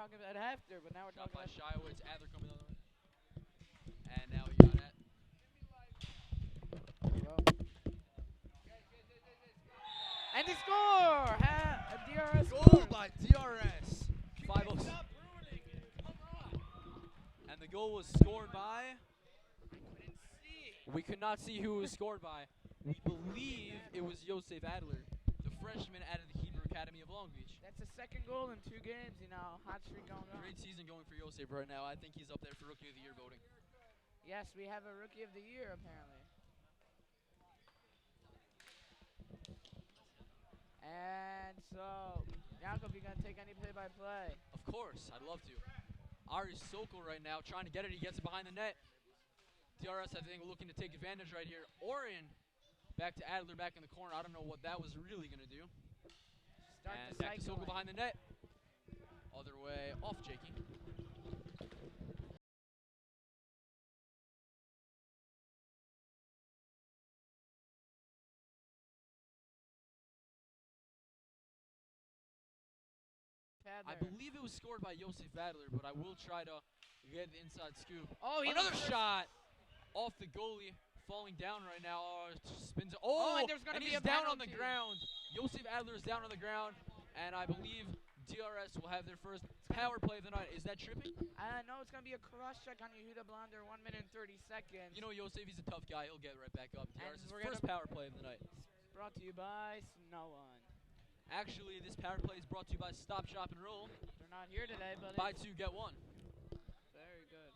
talking about HAFTR, but now we're Shot talking by about Shiowitz. Adler coming the other way. And now we got it. and they score! DRS Goal scores. by DRS. 5-0. And the goal was scored by. We could not see who it was scored by. We believe it was Josef Adler, the freshman out of the Hebrew Academy of Long Beach. That's the second goal in 2 games, you know. Hot streak going on. Great season going for Josef right now. I think he's up there for Rookie of the Year voting. Yes, we have a Rookie of the Year, apparently. And so, Jakob, you going to take any play-by-play? Of course, I'd love to. Ari Sokol right now trying to get it. He gets it behind the net. DRS, I think, looking to take advantage right here. Orion back to Adler back in the corner. I don't know what that was really going to do. And back to Sokol behind the net. Other way off Jakey. I believe it was scored by Josef Adler, but I will try to get the inside scoop. Oh, another shot off the goalie, falling down right now. Spins. And there's going to be he's a down on penalty. the ground. Josef Adler is down on the ground, and I believe DRS will have their first power play of the night. Is that tripping? No, it's going to be a cross check on Yehuda Blonder, 1 minute and 30 seconds. You know, Josef, he's a tough guy. He'll get right back up. DRS' And first power play of the night. Brought to you by Snow One. Actually, this power play is brought to you by Stop, Shop, and Roll. They're not here today, but Buy 2, get 1. very good.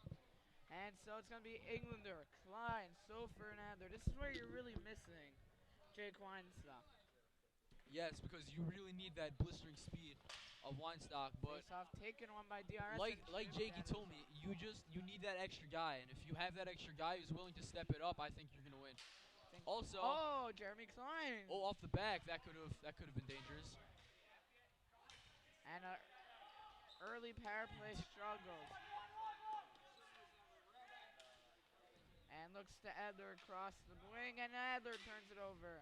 And so it's going to be Englander, Klein, Sofer, and Adler. This is where you're really missing Jake Weinstock. Yes, because you really need that blistering speed of Weinstock, but Face off taken on by DRS. like Jakey told me, you need that extra guy, and if you have that extra guy who's willing to step it up, I think you're gonna win. Also, Jeremy Klein. off the back, that could have been dangerous. And early power play struggles. And looks to Adler across the wing, and Adler turns it over.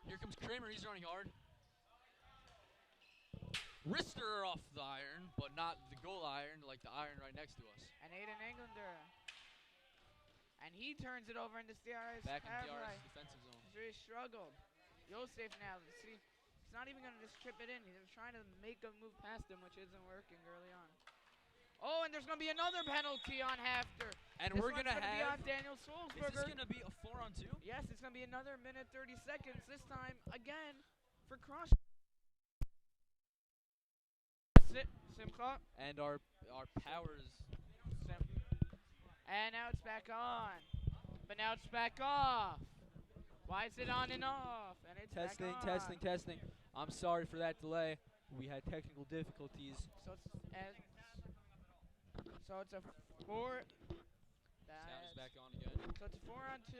Here comes Kramer, he's running hard. Wrister off the iron, but not the goal iron, like the iron right next to us. And Aiden Englander. And he turns it over into DRS. Back in DRS defensive zone. He's really struggled. Josef now, see, he's not even going to just trip it in. He's trying to make a move past him, which isn't working early on. Oh, and there's going to be another penalty on HAFTR. And we're going to be on Daniel Solzberger. Is this going to be a 4-on-2? Yes, it's going to be another minute 30 seconds. This time, again, for cross. Simcha. And our powers. And now it's back on. But now it's back off. Why is it on and off? And it's Testing, back on. testing, testing. I'm sorry for that delay. We had technical difficulties. So it's a 4. Sound is back on again. So it's a 4-on-2.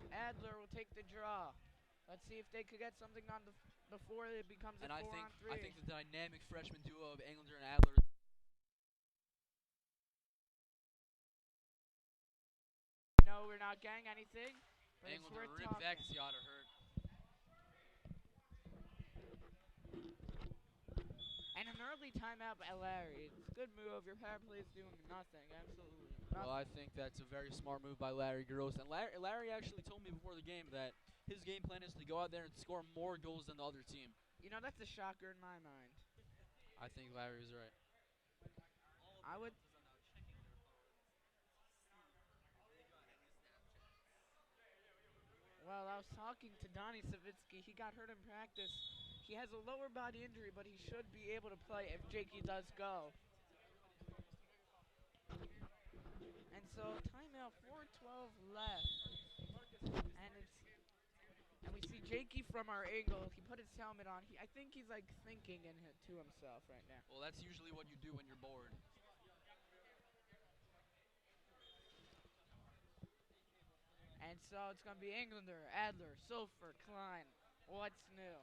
Adler will take the draw. Let's see if they could get something on before it becomes a 4-on-3. I think the dynamic freshman duo of Englander and Adler. No, we're not getting anything. But Englander it's worth ripped that talking. Seattle hurt. And an early timeout by Larry. It's a good move. Your power play is doing nothing. Absolutely nothing. Well, I think that's a very smart move by Larry Gross. And Larry actually told me before the game that his game plan is to go out there and score more goals than the other team. You know, that's a shocker in my mind. I think Larry was right. I would. Well, I was talking to Donnie Savitsky. He got hurt in practice. He has a lower body injury, but he should be able to play if Jakey does go. And so, timeout, 4:12 left. And we see Jakey from our angle. He put his helmet on. I think he's like thinking to himself right now. Well, that's usually what you do when you're bored. And so it's going to be Englander, Adler, Sofer, Klein. What's new?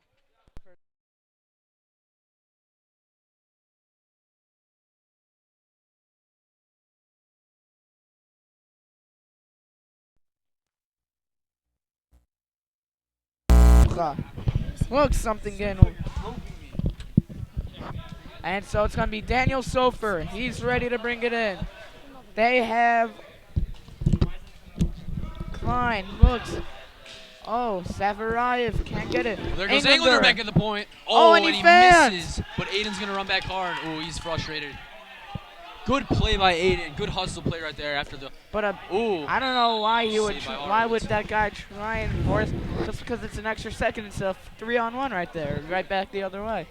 Look, something in. And so it's going to be Daniel Sofer. He's ready to bring it in. They have Klein, looks. Oh, Savarayev can't get it. Well, there goes Englander back at the point. Oh, and he fans. Misses. But Aiden's going to run back hard. Oh, he's frustrated. Good play by Aiden. Good hustle play right there after the. But I don't know why he would. Why would that guy try and force? Just because it's an extra second. It's a 3-on-1 right there. Right back the other way.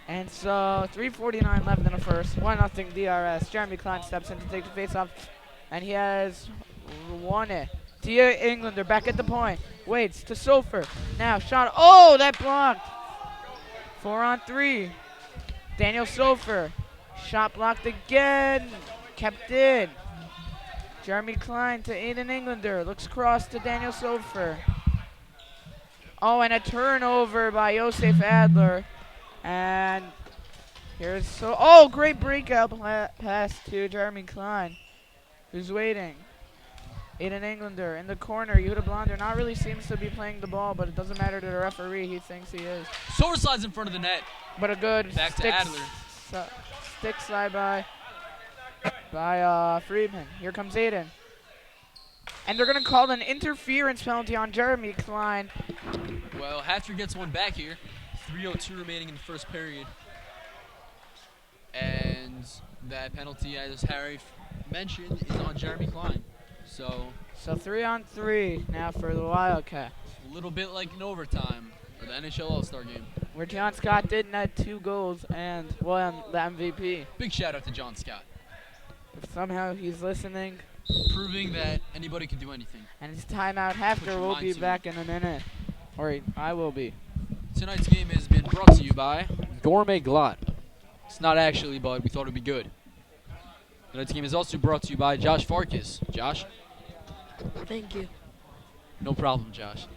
And so 3:49 left in the first. 1-0 DRS. Jeremy Klein steps in to take the face-off, and he has won it. Tia Englander back at the point. Waits to Sofer. Now shot. Oh, that blocked. 4-on-3. Daniel Sofer. Shot blocked again. Kept in. Jeremy Klein to Aiden Englander. Looks cross to Daniel Sofer. Oh, and a turnover by Josef Adler. And here's oh, great breakout pass to Jeremy Klein, who's waiting. Aiden Englander in the corner. Yehuda Blonder not really seems to be playing the ball, but it doesn't matter to the referee. He thinks he is. Sofer slides in front of the net. But a good back to Adler. Stick slide by Friedman. Here comes Aiden. And they're going to call an interference penalty on Jeremy Klein. Well, HAFTR gets one back here. 3:02 remaining in the first period. And that penalty, as Harry mentioned, is on Jeremy Klein. So 3-on-3 now for the Wildcats. A little bit like an overtime or the NHL All-Star game. Where John Scott did net 2 goals and won the MVP. Big shout out to John Scott. If somehow he's listening. Proving that anybody can do anything. And his timeout HAFTR will be back in a minute. Or I will be. Tonight's game has been brought to you by Gourmet Glot. It's not actually, but we thought it would be good. Tonight's game is also brought to you by Josh Farkas. Josh? Thank you. No problem, Josh.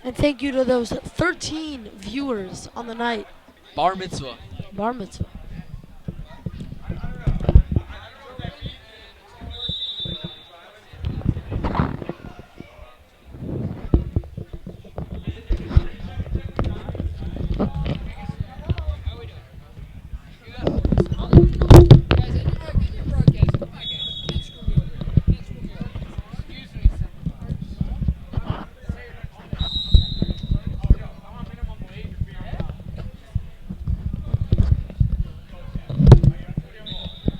And thank you to those 13 viewers on the night. Bar mitzvah. Bar mitzvah.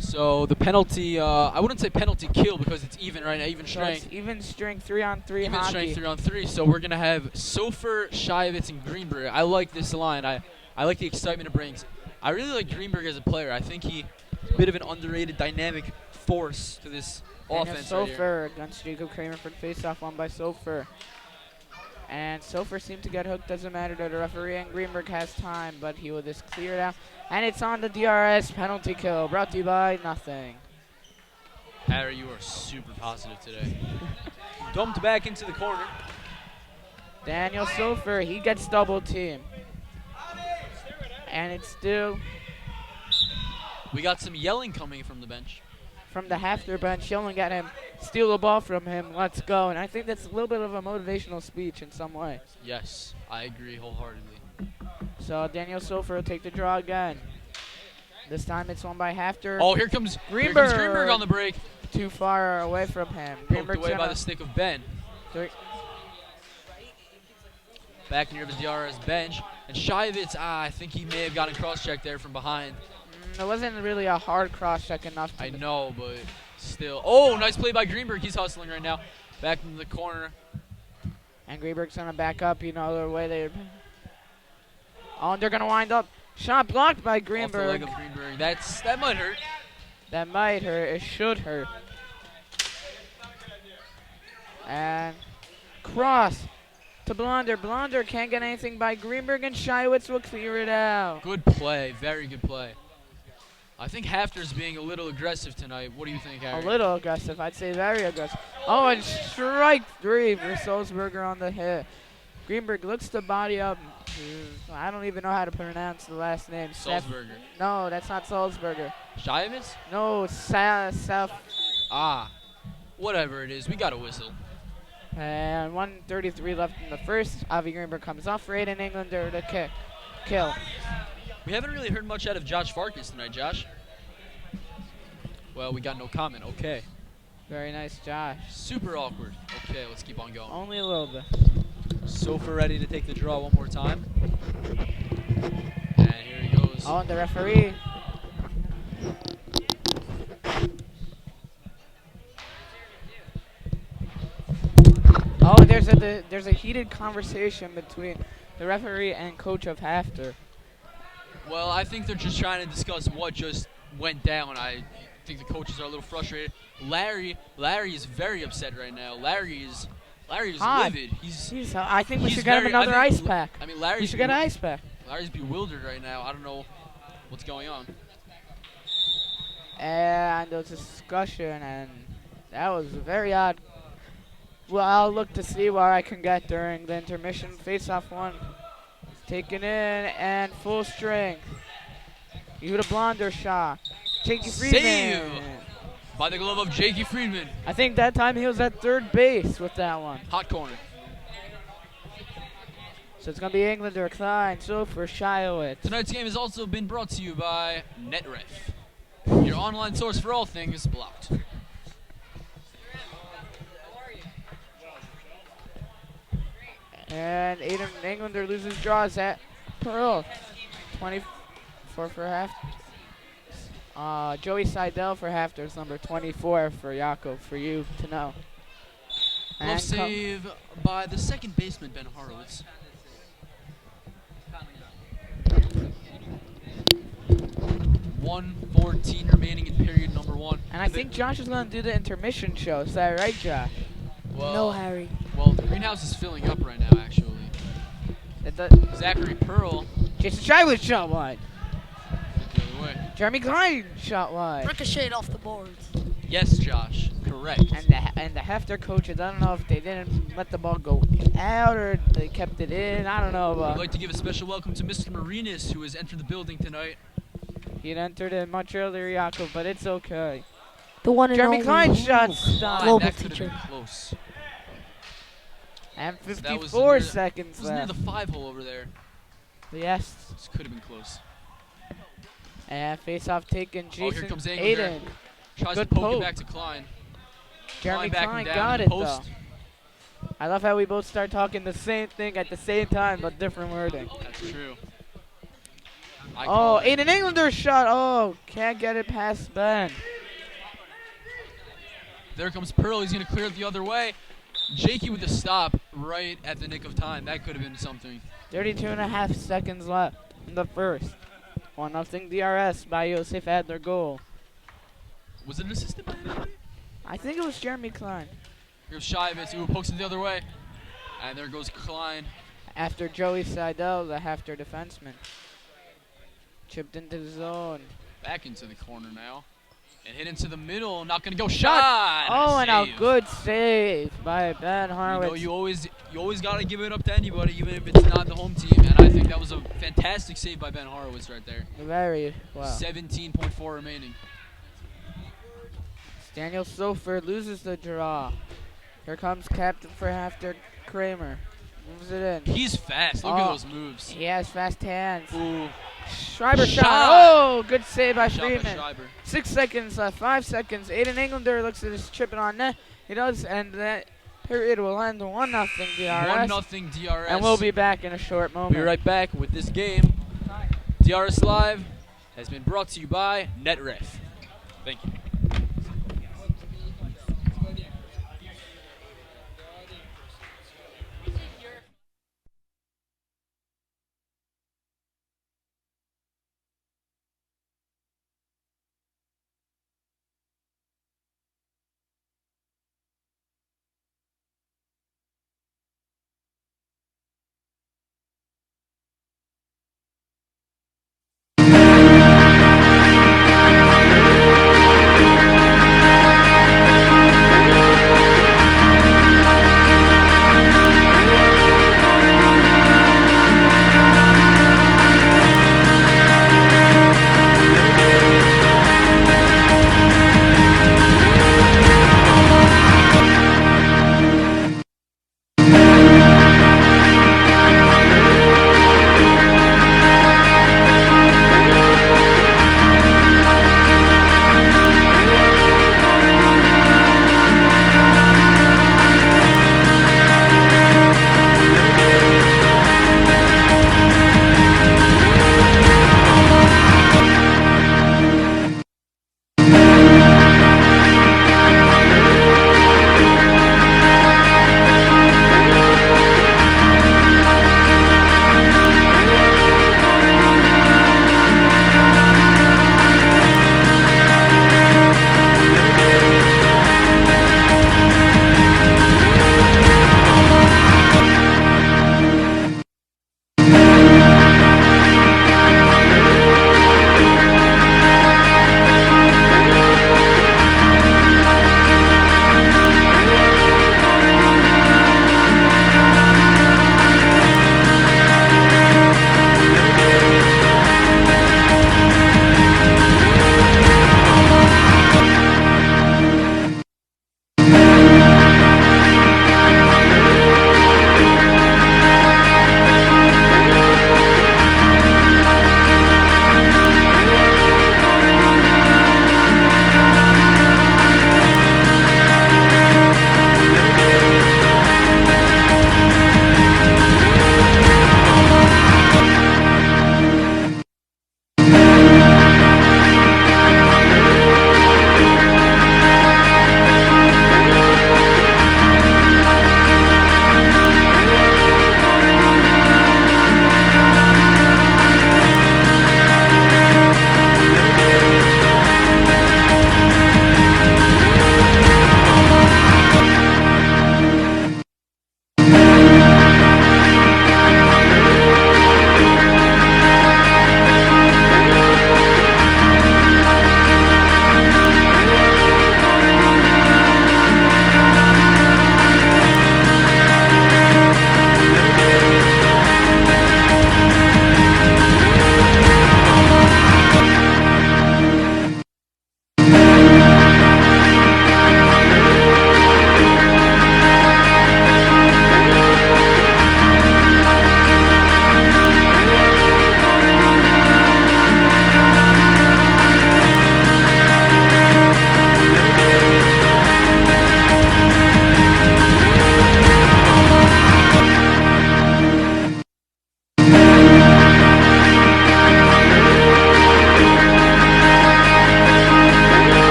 So the penalty, I wouldn't say penalty kill because it's even right now, even strength. So even strength 3-on-3 even hockey. Strength 3-on-3. So we're gonna have Sofer, Shivitz, and Greenberg. I like this line. I like the excitement it brings. I really like Greenberg as a player. I think he's a bit of an underrated, dynamic force to this offense. Sofer against Jacob Kramer for the face-off, won by Sofer. And Sofer seemed to get hooked. Doesn't matter to the referee. And Greenberg has time, but he will just clear it out. And it's on the DRS penalty kill, brought to you by nothing. Harry, you are super positive today. Dumped back into the corner. Daniel Sofer, he gets double team. And it's still. We got some yelling coming from the bench. From the HAFTR bench, yelling at him, steal the ball from him, let's go. And I think that's a little bit of a motivational speech in some way. Yes, I agree wholeheartedly. So Daniel Sofer will take the draw again. This time it's won by HAFTR. Oh, here comes Greenberg on the break. Too far away from him. Poked away by the stick of Ben. Back near the DRS bench. And Shivitz, I think he may have gotten cross-checked there from behind. It wasn't really a hard cross-check enough. I know, but still. Oh, nice play by Greenberg. He's hustling right now. Back into the corner. And Greenberg's going to back up, you know, the way they. Oh, and they're going to wind up. Shot blocked by Greenberg. Off the leg of Greenberg. That might hurt. That might hurt. It should hurt. And cross to Blonder. Blonder can't get anything by Greenberg, and Shiwitz will clear it out. Good play. Very good play. I think HAFTR's being a little aggressive tonight. What do you think, Harry? A little aggressive. I'd say very aggressive. Oh, and strike 3 for Salzberger on the hit. Greenberg looks to body up. I don't even know how to pronounce the last name. Salzberger. No, that's not Salzberger. Shivitz? No, South. Ah, whatever it is. We got a whistle. And 1:33 left in the first. Avi Greenberg comes off for Aiden Englander to kill. We haven't really heard much out of Josh Farkas tonight, Josh. Well, we got no comment. Okay. Very nice, Josh. Super awkward. Okay, let's keep on going. Only a little bit. Sofer ready to take the draw one more time. And here he goes. Oh, and the referee. Oh, there's a heated conversation between the referee and coach of HAFTR. Well, I think they're just trying to discuss what just went down. I think the coaches are a little frustrated. Larry is very upset right now. Larry is livid. I think we should get him another ice pack. I mean, Larry should get an ice pack. Larry's bewildered right now. I don't know what's going on. And there was a discussion, and that was very odd. Well, I'll look to see what I can get during the intermission. Face-off one. Taken in, and full strength. Yehuda Blonder shot. Jakey Friedman. Save by the glove of Jakey Friedman. I think that time he was at third base with that one. Hot corner. So it's going to be Englander, Klein, Sofer, Shiowitz. Tonight's game has also been brought to you by NetRef, your online source for all things blocked. And Aiden Englander loses draws at Pearl. 24 for half. Joey Seidel for HAFTR's number 24 for Jakob, for you to know. Glove save by the second baseman, Ben Horowitz. .114 remaining in period number 1. And I think Josh is going to do the intermission show. Is that right, Josh? Well, No, Harry. Well, the greenhouse is filling up right now, actually. Zachary Pearl. Jason Shiowitz shot wide. The other way. Jeremy Klein shot wide. Ricocheted off the boards. Yes, Josh. Correct. And the HAFTR coaches, I don't know if they didn't let the ball go out or they kept it in. I don't know. I'd like to give a special welcome to Mr. Marinas, who has entered the building tonight. He'd entered it much earlier, Jakob, but it's okay. The one and Jeremy only Klein shot stopped. Global That could teacher. have been close. And So that 54 was seconds It was near left. the 5-hole over there. Yes. This could have been close. And face-off taken. Oh, Jason here comes Englander. Aiden. Tries Good to poke poke. it back to Klein. Jeremy Klein Klein backing down got in it, the post. though. I love how we both start talking the same thing at the same time, but different wording. That's true. Oh, Aiden Englander shot. Oh, can't get it past Ben. There comes Pearl. He's going to clear it the other way. Jakey with the stop right at the nick of time. That could have been something. 32.5 seconds left in the first. 1-0 DRS by Yosef Adler goal. Was it an assisted by anybody? I think it was Jeremy Klein. Here's Shiovitz, who pokes it the other way. And there goes Klein. After Joey Seidel, the HAFTR defenseman. Chipped into the zone. Back into the corner now. And hit into the middle. Not going to go. Shot! Oh, and a Save. good save by Ben Horowitz. You always got to give it up to anybody, even if it's not the home team. And I think that was a fantastic save by Ben Horowitz right there. Very well. 17.4 remaining. Daniel Sofer loses the draw. Here comes captain for HAFTR, Kramer. Moves it in. He's fast. Look at those moves. He has fast hands. Ooh. Schreiber shot. Shot. Oh, good save by Shot by Friedman. Schreiber. 6 seconds left. 5 seconds. Aiden Englander looks at his chipping on net. He does, and that period will end 1-0 DRS. 1-0 DRS. And we'll be back in a short moment. We'll be right back with this game. DRS Live has been brought to you by NetRef. Thank you.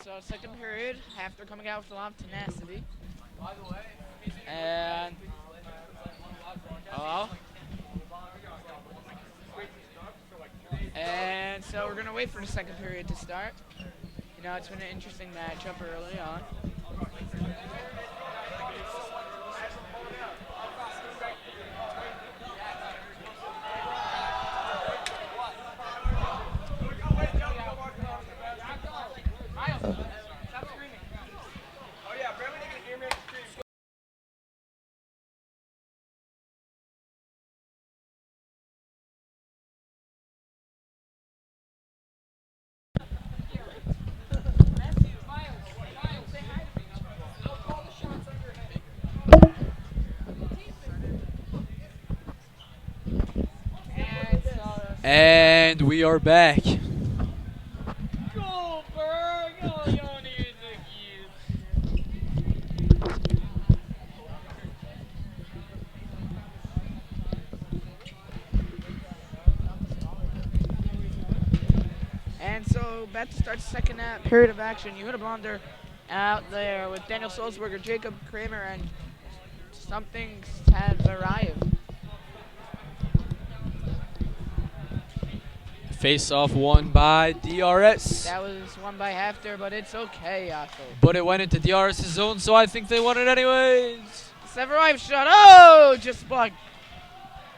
so second period, HAFTR coming out with a lot of tenacity. And and so we're gonna wait for the second period to start. You know, it's been an interesting matchup early on. And we are back. And so, about to start the second period of action. You hit a blunder out there with Daniel Sulzberger, Jacob Kramer, and something has arrived. Face-off won by DRS. That was won by HAFTR, but it's okay, Yako. But it went into DRS's zone, so I think they won it anyways. Severive shot. Oh, just blocked.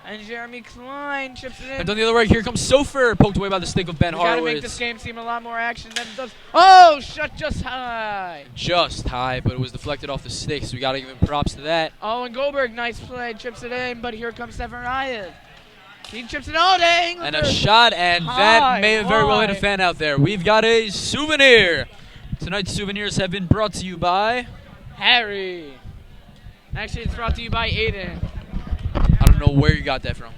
And Jeremy Klein chips it in. And on the other way, here comes Sofer, poked away by the stick of Ben We gotta Horowitz. make this game seem a lot more action than it does. Oh, shot just high. Just high, but it was deflected off the stick, so we gotta give him props to that. Oh, and Goldberg, nice play, chips it in, but here comes Severive. He chips it all day. And a shot, and that may have very well hit a fan out there. We've got a souvenir. Tonight's souvenirs have been brought to you by Harry. Actually, it's brought to you by Aiden. I don't know where you got that from.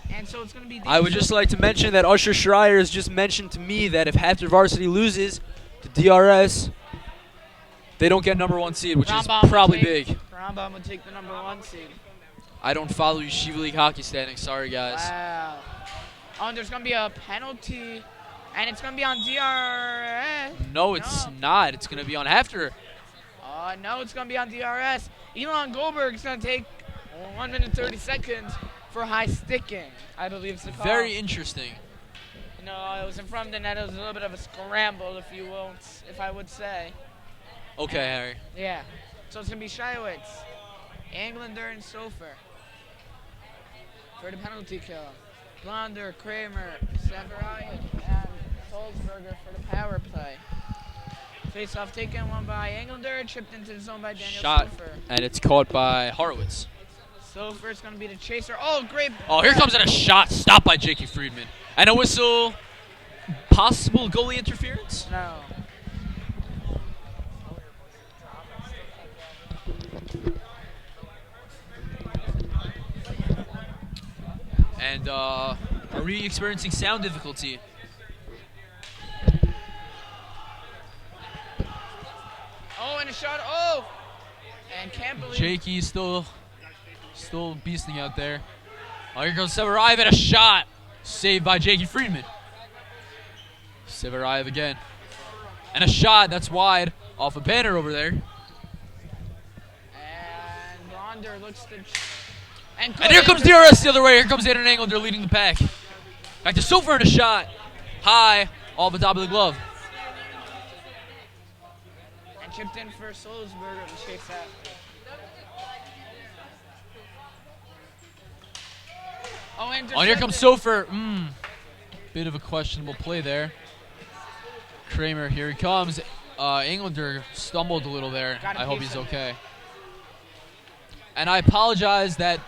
And so it's going to be. I would just like to mention that Usher Schreier has just mentioned to me that if HAFTR Varsity loses to DRS, they don't get number 1 seed, which is probably big. Rambam would take the number 1 seed. I don't follow Yeshiva League hockey standings. Sorry, guys. Wow. Oh, and there's going to be a penalty, and it's going to be on DRS. No, it's not. It's going to be on HAFTR. No, it's going to be on DRS. Elon Goldberg is going to take 1 minute 30 seconds for high sticking, I believe it's the call. Very interesting. No, it was in front of the net. It was a little bit of a scramble, if I would say. Okay, Harry. Yeah. So it's going to be Shiowitz, Englander, and Sofer for the penalty kill. Blonder, Kramer, Severian, and Sulzberger for the power play. Face-off taken one by Englander, chipped into the zone by Daniel Shot, Sofer. and it's caught by Horowitz. Sofer's going to be the chaser. Oh, great. Oh, here comes in a shot, stopped by Jakey Friedman. And a whistle, possible goalie interference? No. And are we experiencing sound difficulty? Oh, and a shot. Oh! And can't believe. Jakey still beasting out there. Oh, here goes Severive and a shot. Saved by Jakey Friedman. Severive again. And a shot that's wide off a banner over there. And Blonder looks to. And here comes DRS the other way. Here comes Aiden Englander leading the pack. Back to Sofer and a shot. High, off the top of the glove. And chipped in for Sulzberger to chase that. Oh, and here comes Sofer. Bit of a questionable play there. Kramer, here he comes. Englander stumbled a little there. I hope he's okay. And I apologize that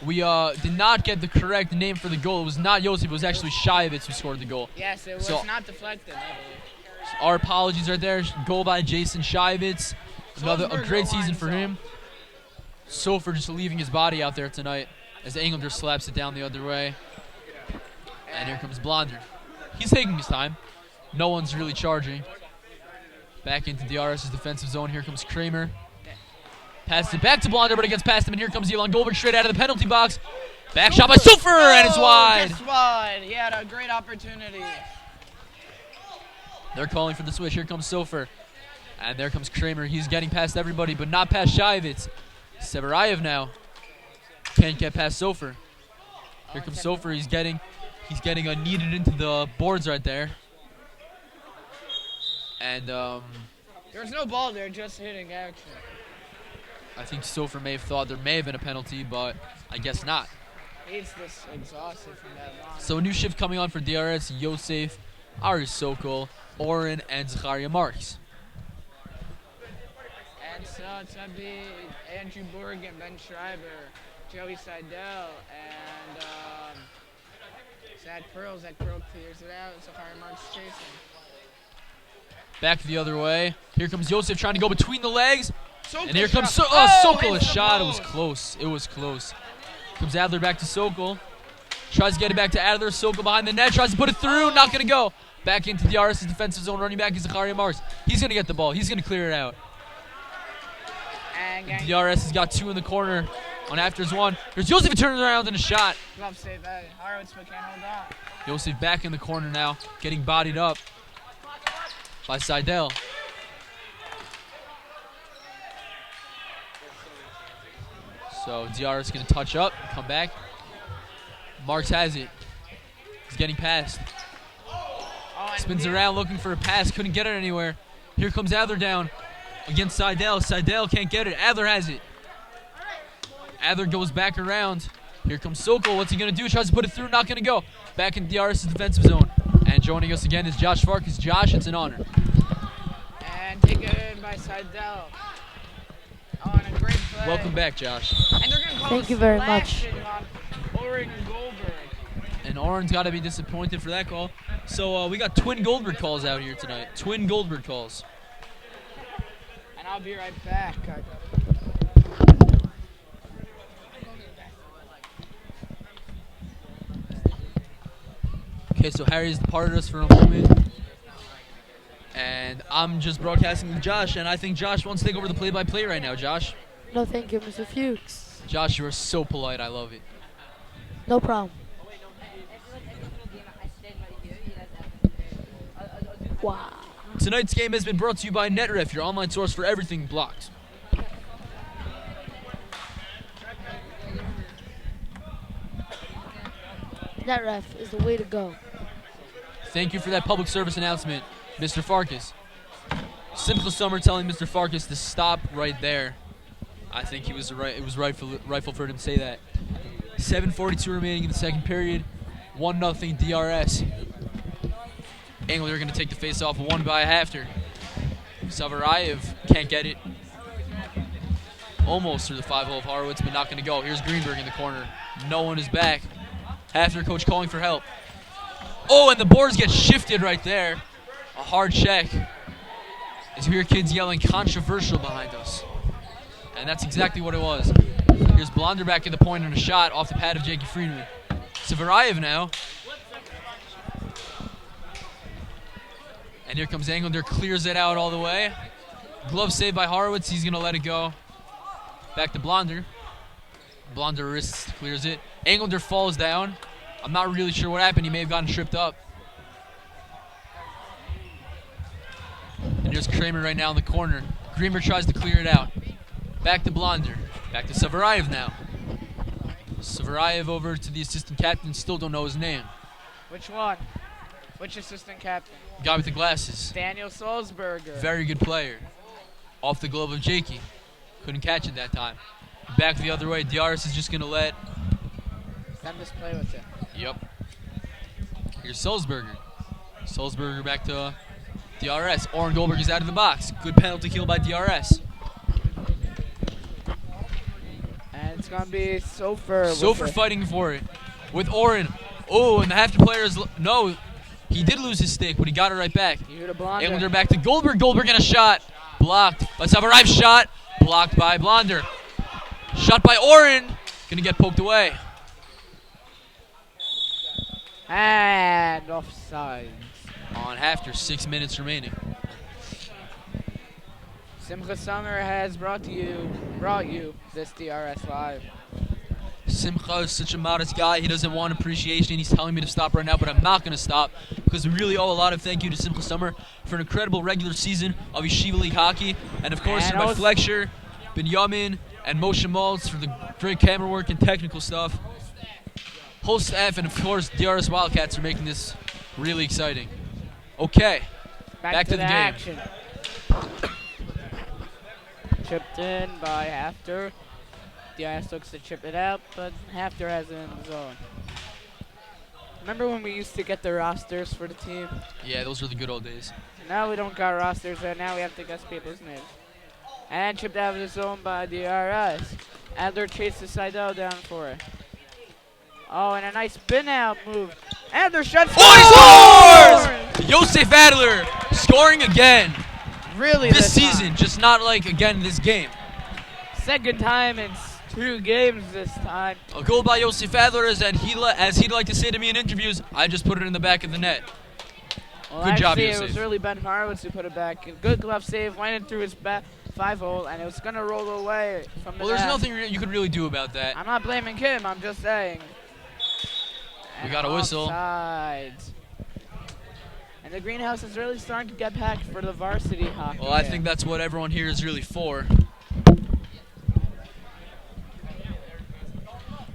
we did not get the correct name for the goal. It was not Josip, it was actually Shiovitz who scored the goal. Yes, it was not deflected, I believe. Our apologies right there. Goal by Jason Shiovitz. A great season for him. Sofer just leaving his body out there tonight as Englander slaps it down the other way. And here comes Blonder. He's taking his time. No one's really charging. Back into DRS's defensive zone. Here comes Kramer. Passes it back to Blonder, but it gets past him, and here comes Elon Goldberg straight out of the penalty box. Back shot by Sulfur, and it's wide. Just wide. He had a great opportunity. They're calling for the switch. Here comes Sulfur. And there comes Kramer. He's getting past everybody, but not past Shivitz. Severayev now can't get past Sulfur. Here comes Sulfur. He's getting kneaded into the boards right there. And There's no ball there, just hitting action. I think Sulfur may have thought there may have been a penalty, but I guess not. He's just exhausted from that line. So a new shift coming on for DRS: Yosef, Ari Sokol, Oren, and Zacharia Marks. And so it's going to be Andrew Borgen, Ben Schreiber, Joey Seidel, and Zach Pearl. Zach Pearl clears it out. Zacharia Marks chasing. Back the other way. Here comes Yosef trying to go between the legs. Sokol And here comes shot. Sokol. A It's the shot. It was post. close. It was close. Comes Adler back to Sokol. Tries to get it back to Adler. Sokol behind the net. Tries to put it through. Not going to go. Back into DRS's defensive zone. Running back is Zacharia Marks. He's going to get the ball. He's going to clear it out. And DRS has got two in the corner on after's one. There's Yosef who turns around and a shot. glove save that. Horowitz but can't hold on. Yosef back in the corner now, getting bodied up by Seidel. So DRS is going to touch up, come back. Marks has it. He's getting past. Spins around looking for a pass, couldn't get it anywhere. Here comes Adler down against Seidel. Seidel can't get it. Adler has it. Adler goes back around. Here comes Sokol. What's he going to do? Tries to put it through. Not going to go. Back in DRS's defensive zone. And joining us again is Josh Farkas. Josh, it's an honor. And taken in by Seidel. Oh, and a great play. Welcome back, Josh. And they're going to call Thank you very much. much. On Oren Goldberg. And Oren's got to be disappointed for that call. So we got twin Goldberg calls out here tonight. Twin Goldberg calls. And I'll be right back. Okay, so Harry's departed us for a moment. And I'm just broadcasting to Josh, and I think Josh wants to take over the play-by-play right now. Josh? No, thank you, Mr. Fuchs. Josh, you are so polite. I love it. No problem. Wow. Tonight's game has been brought to you by NetRef, your online source for everything blocked. NetRef is the way to go. Thank you for that public service announcement, Mr. Farkas. Simcha Summer telling Mr. Farkas to stop right there. I think he was right. It was rightful for him to say that. 7:42 remaining in the second period. 1-0 DRS. Angler going to take the face-off, won by a HAFTR. Severayev can't get it. Almost through the 5-hole of Horowitz, but not going to go. Here's Greenberg in the corner. No one is back. HAFTR coach calling for help. Oh, and the boards get shifted right there. A hard check. As you hear kids yelling controversial behind us. And that's exactly what it was. Here's Blonder back at the point on a shot off the pad of Jakey Friedman. Severayev now. And here comes Englander, clears it out all the way. Glove saved by Horowitz, he's going to let it go. Back to Blonder. Blonder wrists, clears it. Englander falls down. I'm not really sure what happened, he may have gotten tripped up. And here's Kramer right now in the corner. Greenberg tries to clear it out. Back to Blonder. Back to Severayev now. Severayev over to the assistant captain, still don't know his name. Which one? Which assistant captain? Guy with the glasses. Daniel Salzberger. Very good player. Off the glove of Jakey. Couldn't catch it that time. Back the other way. DRS is just going to let. Them just play with it. Yep. Here's Salzberger. Salzberger back to DRS. Oren Goldberg is out of the box. Good penalty kill by DRS. And it's going to be Sofer. Sofer fighting for it with Oren. Oh, and the HAFTR players. No, he did lose his stick, but he got it right back. You hear the Blonder. Englander back to Goldberg. Goldberg in a shot. Blocked. Let's have a Severayev shot. Blocked by Blonder. Shot by Oren. Going to get poked away. And offside. On HAFTR, 6 minutes remaining. Simcha Summer has brought you this DRS Live. Simcha is such a modest guy. He doesn't want appreciation. He's telling me to stop right now, but I'm not going to stop because we really owe a lot of thank you to Simcha Summer for an incredible regular season of Yeshiva League hockey. And, of course, to my Flexure, Binyamin, and Moshe Maltz for the great camera work and technical stuff. Whole staff and, of course, DRS Wildcats are making this really exciting. Okay, back to the game. Action. Chipped in by HAFTR. DRS looks to chip it out, but HAFTR has it in the zone. Remember when we used to get the rosters for the team? Yeah, those were the good old days. Now we don't got rosters, and now we have to guess people's names. And chipped out of the zone by DRS. Adler chases Seidel down for it. Oh, and a nice spin out move. Adler shuts. Oh, he scores! Yosef Adler scoring again. Really this season, just not like again this game. Second time in 2 games this time. A goal by Yosef Adler, as he'd like to say to me in interviews, I just put it in the back of the net. Well, good job, Yosef. Yosef. It was really Ben Horowitz who put it back. A good glove save, went in through his 5-hole, and it was going to roll away from the net. There's nothing you could really do about that. I'm not blaming him, I'm just saying. We got a whistle. Offsides. And the greenhouse is really starting to get packed for the varsity hockey. Well, I think that's what everyone here is really for.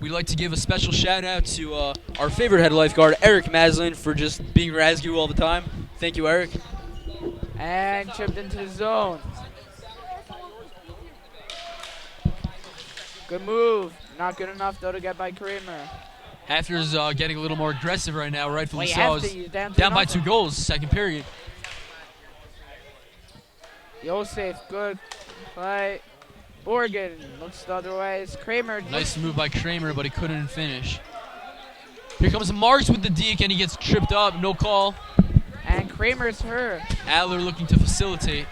We'd like to give a special shout out to our favorite head lifeguard, Eric Maslin, for just being Razgu all the time. Thank you, Eric. And chipped into the zone. Good move. Not good enough, though, to get by Kramer. HAFTR's getting a little more aggressive right now, rightfully Wait, so. Down by 2 goals, second period. Yosef, good play. Borgen looks the other way. It's Kramer. Nice move by Kramer, but he couldn't finish. Here comes Marks with the deke, and he gets tripped up. No call. And Kramer's hurt. Adler looking to facilitate.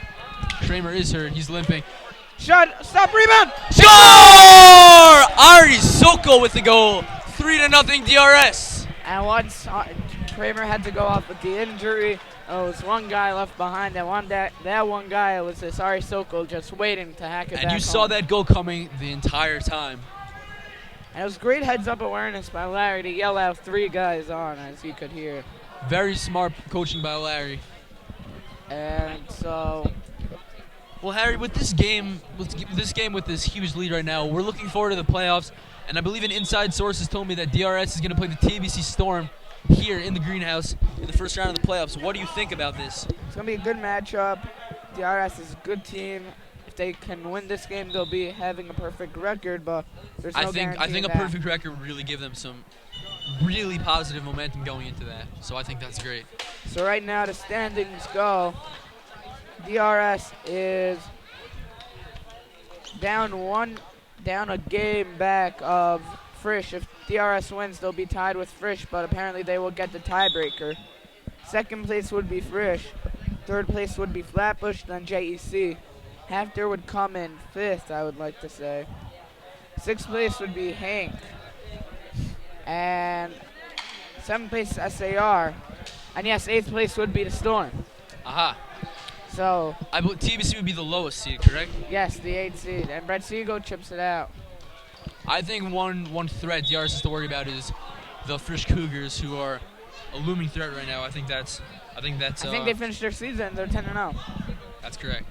Kramer is hurt. He's limping. Shot! Stop! Rebound! Score! Ari Soko with the goal. 3-0 DRS. And once Kramer had to go off with the injury, there was one guy left behind. That one guy was Ari Soko just waiting to hack it back. And you saw that goal coming the entire time. And it was great heads-up awareness by Larry to yell out 3 guys on, as you could hear. Very smart coaching by Larry. And so, well, Harry, with this game with this huge lead right now, we're looking forward to the playoffs. And I believe an inside source has told me that DRS is going to play the TBC Storm here in the greenhouse in the first round of the playoffs. What do you think about this? It's going to be a good matchup. DRS is a good team. If they can win this game, they'll be having a perfect record, but there's no guarantee I think a that. perfect record would really give them some really positive momentum going into that. So I think that's great. So right now the standings go. DRS is down a game back of Frisch. If DRS wins, they'll be tied with Frisch, but apparently they will get the tiebreaker. Second place would be Frisch. Third place would be Flatbush, then JEC. HAFTR would come in 5th, I would like to say. 6th place would be Hank. And 7th place SAR. And yes, 8th place would be the Storm. Aha. So I believe TBC would be the lowest seed, correct? yes, the 8th seed. And Brett Siegel chips it out. I think one threat DRS has to worry about is the Frisch Cougars, who are a looming threat right now. I think they finished their season. They're 10-0. That's correct.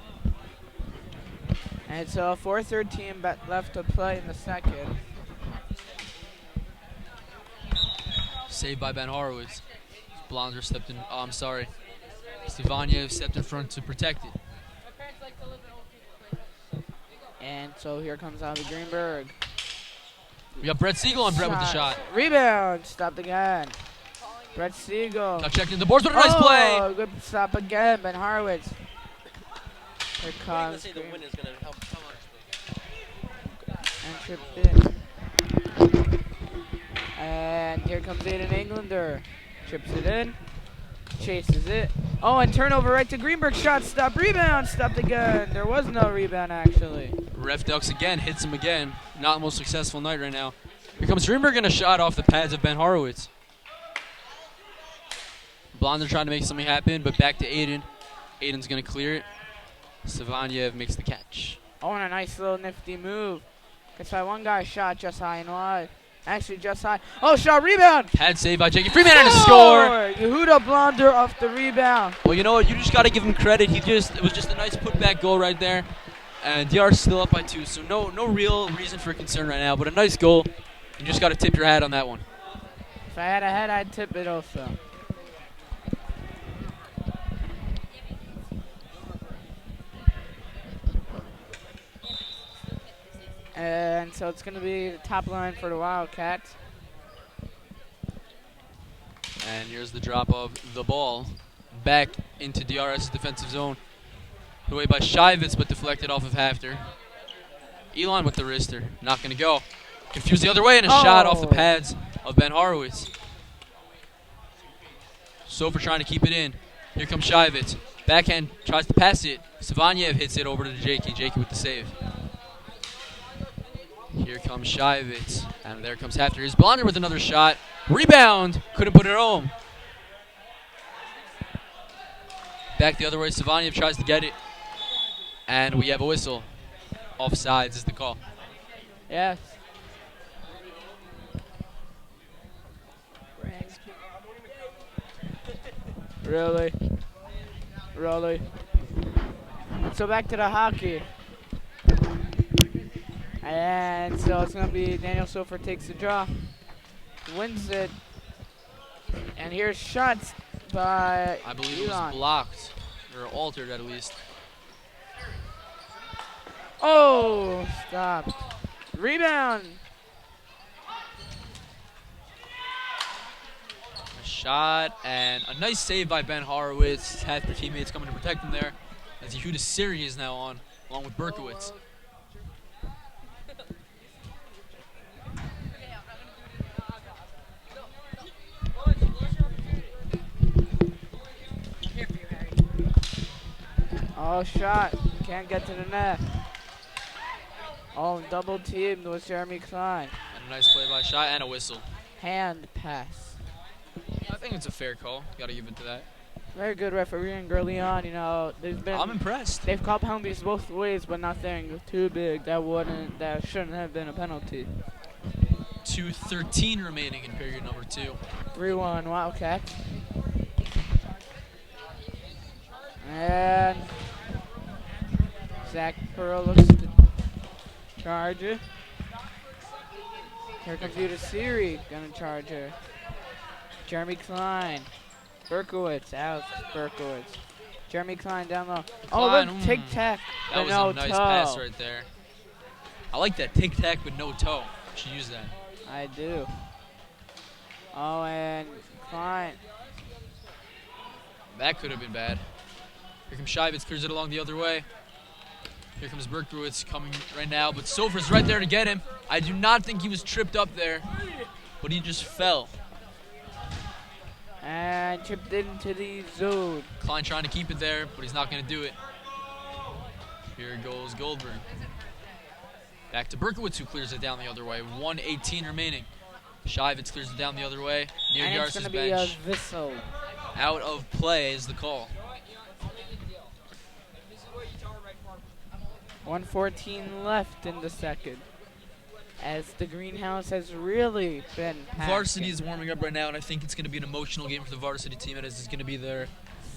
And it's a 4-3 team left to play in the second. Saved by Ben Horowitz. Blonder stepped in. Oh, I'm sorry. Stivaniev stepped in front to protect it. And so here comes Avi Greenberg. We got Brett Siegel on Brett with the shot. Rebound. Stopped again. Brett Siegel. Got checked in the boards, but a nice play. Oh, good stop again. Ben Horowitz. Here comes. The win is going to help come and tripped in. And here comes Aiden Englander. Chips it in. Chases it. Oh, and turnover right to Greenberg. Shot stop. Rebound. Stopped again. There was no rebound, actually. Ref ducks again. Hits him again. Not the most successful night right now. Here comes Greenberg and a shot off the pads of Ben Horowitz. Blonder trying to make something happen, but back to Aiden. Aiden's going to clear it. Stivaniev makes the catch. Oh, and a nice little nifty move. Gets by one guy shot just high and wide. Actually, just high. Oh, shot rebound. Pad save by Jakey Freeman and a score. Yehuda Blonder off the rebound. Well, you know what? You just got to give him credit. It was just a nice putback goal right there. And DR's still up by 2, so no real reason for concern right now. But a nice goal. You just got to tip your hat on that one. If I had a head, I'd tip it also. And so it's going to be the top line for the Wildcats. And here's the drop of the ball back into DRS's defensive zone. Put away by Shivitz, but deflected off of HAFTR. Elon with the wrister. Not going to go. Confused the other way, and a shot off the pads of Ben Horowitz. Sofer trying to keep it in. Here comes Shivitz. Backhand tries to pass it. Savanyev hits it over to Jakey. Jakey with the save. Here comes Shivitz. And there comes HAFTR. Here's Blonder with another shot. Rebound. Couldn't put it home. Back the other way. Savanyev tries to get it. And we have a whistle. Offsides is the call. Yes. Really? Really? So back to the hockey. And so it's going to be Daniel Sofer takes the draw. Wins it. And here's shots by I believe it Elon. was blocked. Or altered at least. Oh, stopped. Rebound. A shot and a nice save by Ben Horowitz. HAFTR teammates coming to protect him there. As Yehuda Siri is now on, along with Berkowitz. Oh, shot. Can't get to the net. Oh, double teamed with Jeremy Klein. And a nice play by Shot and a whistle. Hand pass. I think it's a fair call. Got to give it to that. Very good refereeing early on. You know, I'm impressed. They've called penalties both ways, but nothing too big that shouldn't have been a penalty. 2:13 remaining in period number 2. 3-1 Wildcats. And Zach Pearl looks to charge it. Here comes Yehuda Siri, gonna charge her. Jeremy Klein. Berkowitz, out. Berkowitz. Jeremy Klein down low. Oh, Klein, look, tic-tac. That was no a nice toe. pass right there. I like that tic-tac but no toe. Should use that. I do. Oh, and Klein. That could have been bad. Here comes Shivitz, clears it along the other way. Here comes Berkowitz coming right now, but Sofer's right there to get him. I do not think he was tripped up there, but he just fell. And chipped into the zone. Klein trying to keep it there, but he's not going to do it. Here goes Goldberg. Back to Berkowitz, who clears it down the other way. 1:18 remaining. Shivitz clears it down the other way. Near And it's Yar's going to be a bench. whistle. Out of play is the call. 1:14 left in the second. As the greenhouse has really been packed. Varsity is warming up right now, and I think it's going to be an emotional game for the varsity team. And it's going to be their,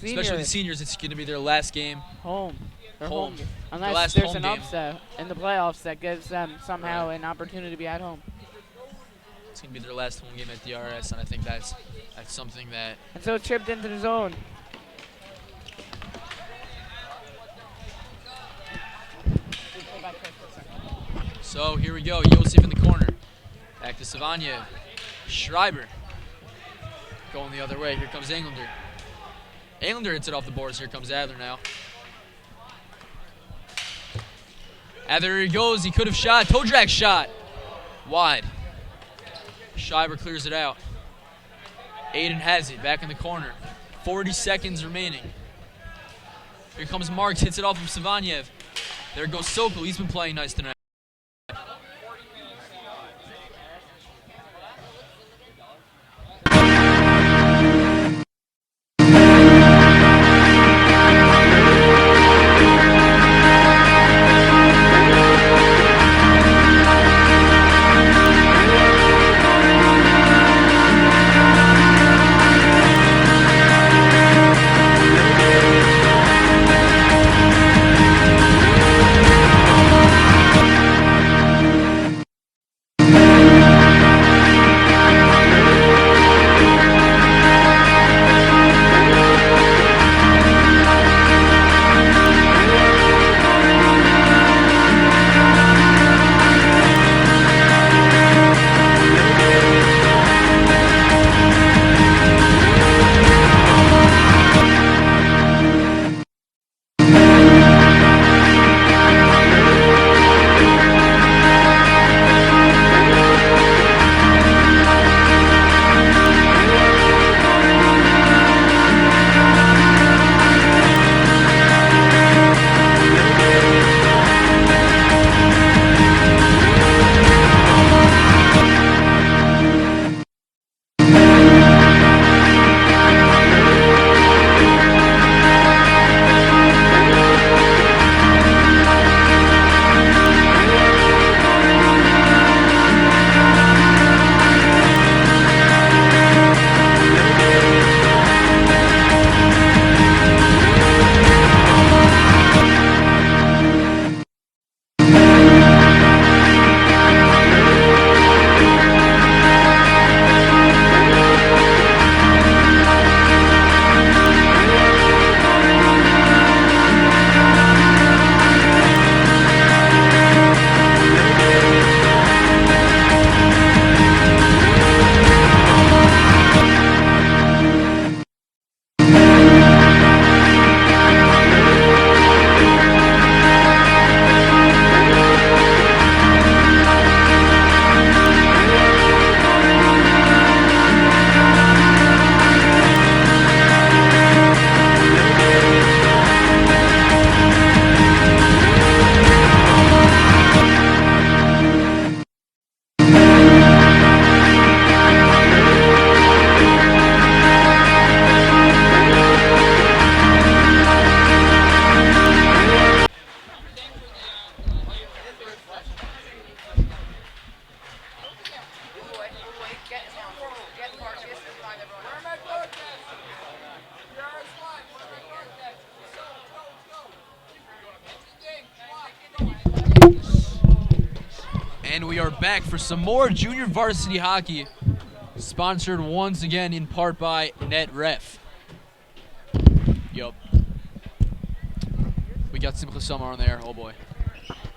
Seniors especially the seniors, it's going to be their last game. home. Their Home. game. Their Unless last there's home an game. upset in the playoffs that gives them somehow an opportunity to be at home. It's going to be their last home game at DRS, and I think that's something that And so chipped into the zone. So here we go. Yosef in the corner. Back to Savanyev. Schreiber. Going the other way. Here comes Englander. Englander hits it off the boards. Here comes Adler now. Adler he goes. He could have shot. Toe drag shot. Wide. Schreiber clears it out. Aiden has it. Back in the corner. 40 seconds remaining. Here comes Marks. Hits it off of Savanyev. There goes Sokol. He's been playing nice tonight. And we are back for some more junior varsity hockey, sponsored once again in part by NetRef. Yup. We got Simcha Summer on there. Oh boy.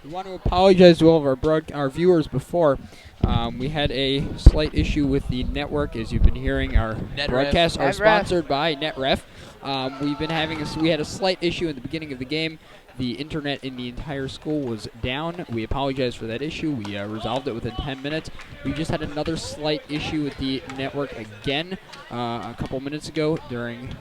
We want to apologize to all of our viewers before. We had a slight issue with the network, as you've been hearing. Our broadcasts are sponsored by NetRef. We had a slight issue in the beginning of the game. The internet in the entire school was down. We apologize for that issue. We resolved it within 10 minutes. We just had another slight issue with the network again a couple minutes ago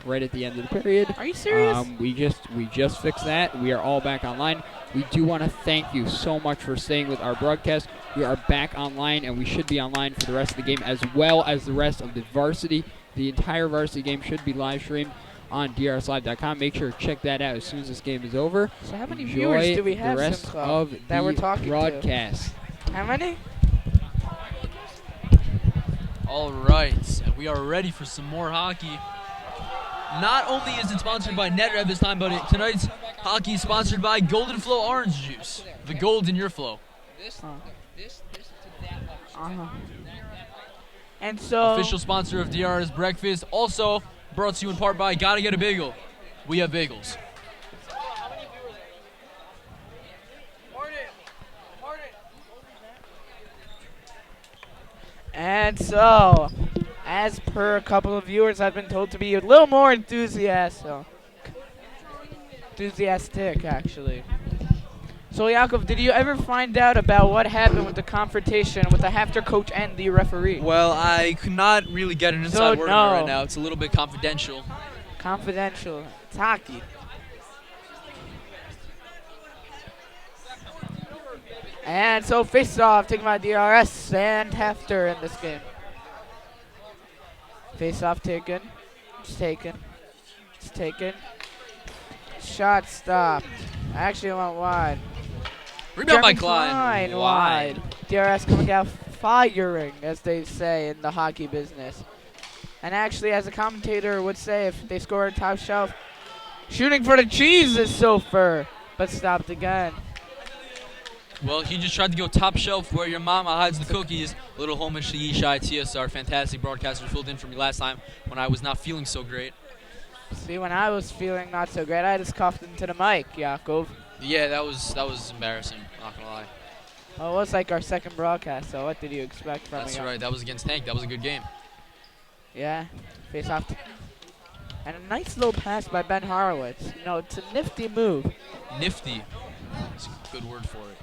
right at the end of the period. Are you serious? We just fixed that. We are all back online. We do want to thank you so much for staying with our broadcast. We are back online, and we should be online for the rest of the game as well as the rest of the varsity. The entire varsity game should be live streamed on drslive.com. Make sure to check that out as soon as this game is over. So how many Enjoy viewers do we have, the rest Simcha, of that we're the talking broadcast? to? How many? All right, and we are ready for some more hockey. Not only is it sponsored by NetRef this time, but tonight's hockey is sponsored by Golden Flow Orange Juice. The gold in your flow. And so Official sponsor of DRS Breakfast. Also brought to you in part by Gotta Get a Bagel. We have bagels. And so, as per a couple of viewers, I've been told to be a little more enthusiastic, actually. So, Yaakov, did you ever find out about what happened with the confrontation with the HAFTR coach and the referee? Well, I could not really get an inside word on it right now. It's a little bit confidential. Confidential. It's hockey. And so, face-off taken by DRS and HAFTR in this game. Face-off taken. It's taken. It's taken. Shot stopped. Actually went wide. Rebound by Klein. Wide. DRS coming out firing, as they say in the hockey business. And actually, as a commentator would say, if they score a top shelf, shooting for the cheese is Sofer, but stopped again. Well, he just tried to go top shelf where your mama hides the cookies. Little homage to Yishai TSR, fantastic broadcaster, filled in for me last time when I was not feeling so great. See, when I was feeling not so great, I just coughed into the mic, Yaakov. Yeah, that was embarrassing, not gonna lie. Well, it was like our second broadcast, so what did you expect from That's me? right, that was against Tank. That was a good game. Yeah, face off. And a nice little pass by Ben Horowitz. You know, it's a nifty move. Nifty. That's a good word for it.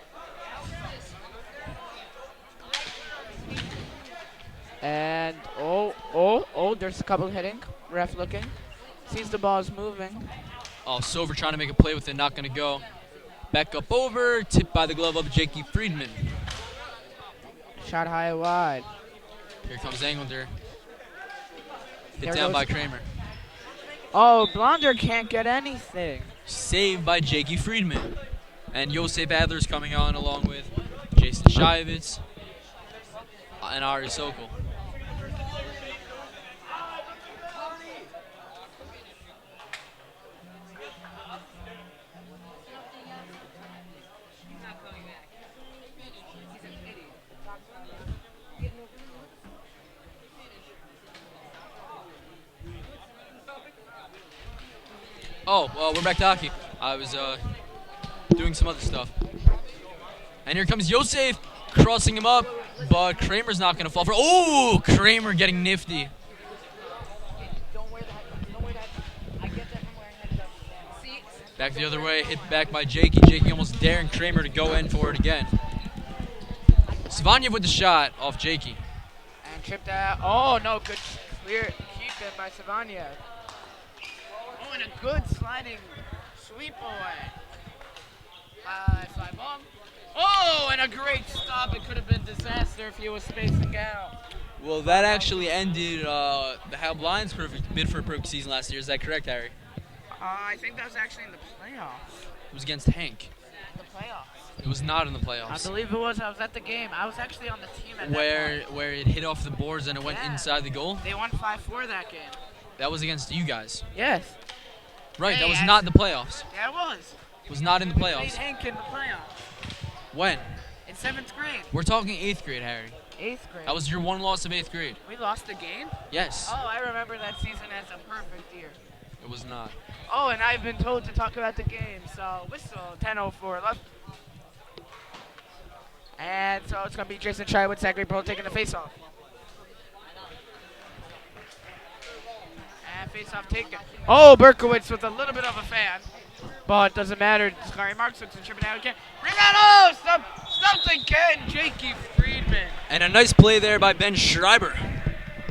And, there's a couple hitting. Ref looking. Sees the ball is moving. Oh, Sover trying to make a play with it, not going to go. Back up over, tipped by the glove of Jakey Friedman. Shot high and wide. Here comes Englander. Hit There down goes by Kramer. Oh, Blonder can't get anything. Saved by Jakey Friedman. And Yosef Adler's coming on along with Jason Shivitz and Ari Sokol. Oh, well, we're back to hockey. I was doing some other stuff. And here comes Yosef crossing him up, but Kramer's not going to fall for. Oh, Kramer getting nifty. Back the other way, hit back by Jakey. Jakey almost daring Kramer to go in for it again. Svanyev with the shot off Jakey. And tripped out. Oh, no, good clear keep it by Savanya. Oh, and a good sliding sweep away. Fly ball. Oh, and a great stop. It could have been disaster if he was spacing out. Well, that actually ended the Hal Blinds' perfect bid for a perfect season last year. Is that correct, Harry? I think that was actually in the playoffs. It was against Hank. The playoffs. It was not in the I playoffs. believe it was. I was at the game. I was actually on the team at that point. Where it hit off the boards and it went Yeah. inside the goal? They won 5-4 that game. That was against you guys. Yes. Right, that Hey, was not in the playoffs. Yeah, it was. It was not in the We played playoffs. Hank in the playoffs. When? In 7th grade. We're talking 8th grade, Harry. 8th grade. That was your one loss of 8th grade. We lost the game? Yes. Oh, I remember that season as a perfect year. It was not. Oh, and I've been told to talk about the game, so whistle, 10:04 left. And so it's going to be Jason Chai with Zachary Pearl taking the face-off. And face-off taken. Oh, Berkowitz with a little bit of a fan. But doesn't matter. Zachary Marks looks to chip it out again. Rebound! Oh, stumped again. Jakey Friedman. And a nice play there by Ben Schreiber.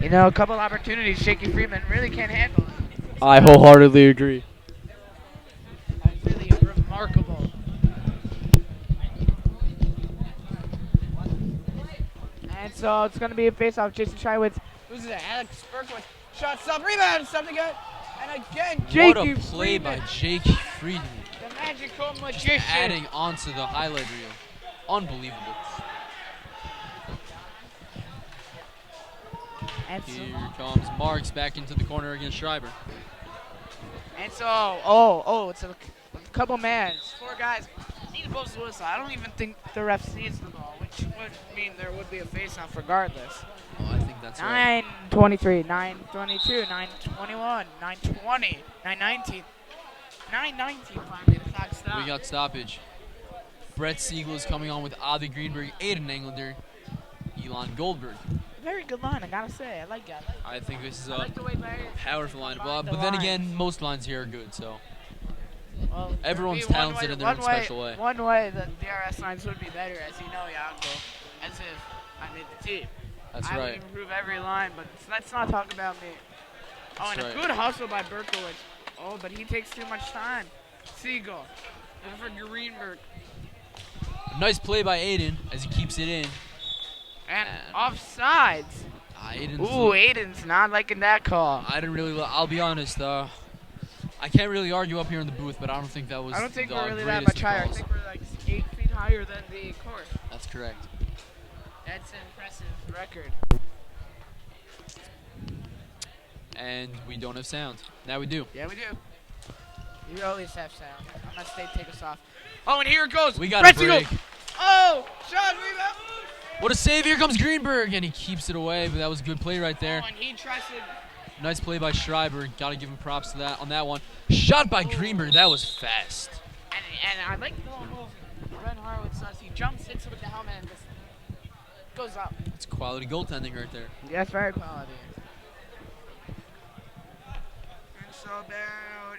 You know, a couple opportunities Jakey Friedman really can't handle it. I wholeheartedly agree. That's really remarkable. And so it's going to be a face-off. Jason Chywitz loses it. Alex Berkowitz. Shot, stop, rebound, stop again. And again, What Jakey a play Friedman, by Jakey Friedman. the magical magician. Adding onto the highlight reel. Unbelievable. And so, Here comes Marks back into the corner against Schreiber. it's a couple man. 4 guys. Need both the whistle. I don't even think the ref sees the ball, which would mean there would be a face-off regardless. Oh, I think that's right. 9:23, 9:22, 9:21, 9:20, 9:19, 9:19. Finally, the clock stopped. We got stoppage. Brett Siegel is coming on with Avi Greenberg, Aiden Englander, Elon Goldberg. Very good line, I gotta say. I like that. I think this is I a like the way Larry. powerful line. combined the But then lines. again, most lines here are good, so Well, everyone's there'd be one talented way- in their own one way- special way. One way the DRS lines would be better, as you know, Yanko, as if I made the team. That's I right. would improve every line, but let's not talk about me. Oh, That's and right. a good hustle by Berkowitz. Oh, but he takes too much time. Siegel. Looking for Greenberg. Nice play by Aiden as he keeps it in. And offsides. Aiden's Ooh, Aiden's not liking that call. I didn't really. I'll be honest. I can't really argue up here in the booth, but I don't think that was. I don't think the we're really that greatest much of higher. I calls. think we're like 8 feet higher than the court. That's correct. That's an impressive record. And we don't have sound. Now we do. Yeah, we do. You always have sound, unless they take us off. Oh, and here it goes. We got Brett a Siegel. break. Oh, shot, rebound. What a save! Here comes Greenberg, and he keeps it away. But that was a good play right there. Oh, and he tries to. Nice play by Schreiber. Got to give him props to that on that one. Shot by Greenberg. That was fast. And I like the little move Ren Horowitz does. He jumps, hits it with the helmet, and just goes up. It's quality goaltending right there. Yeah, that's very quality. And so about